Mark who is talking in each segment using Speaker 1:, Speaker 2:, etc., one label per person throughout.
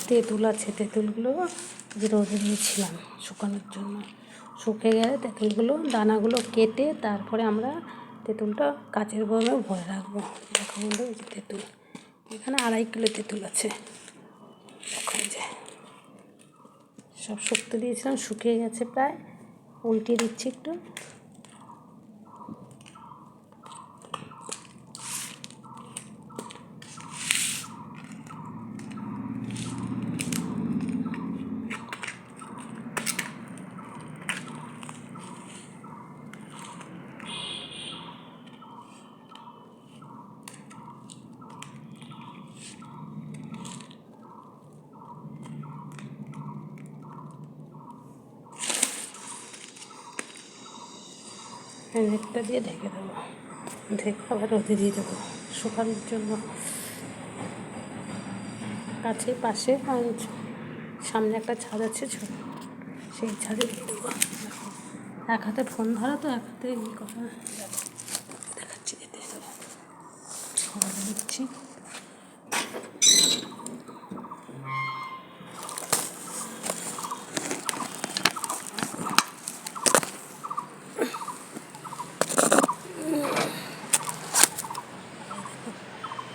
Speaker 1: তেঁতুল আছে, তেঁতুলগুলো রোদে দিয়েছিলাম শুকানোর জন্য। শুকিয়ে গেলে তেঁতুলগুলো দানাগুলো কেটে তারপরে আমরা তেঁতুলটা কাচের বয়ামে ভরে রাখবো। দেখো বন্ধু, এই যে তেঁতুল, এখানে 2.5 কিলো তেঁতুল আছে। দেখো এই যে সব শুকতে দিয়েছিলাম, শুকিয়ে গেছে প্রায়। উল্টিয়ে দিচ্ছি একটু। নেটটা দিয়ে ঢেকে দেবো, ঢেকে আবার রোদে দিয়ে দেবো শুকানোর জন্য। কাছে পাশে সামনে একটা ছাদ আছে ছোট, সেই ছাদে দিয়ে দেবো। এক হাতে ফোন ধরা তো, এক হাতে এই কথা দেখাচ্ছি, যেতে দেবো, ছড়াতে দিচ্ছি।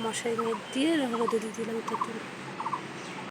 Speaker 1: মশারি নেট দিয়ে রোদে দিয়ে দিলাম তেঁতুল।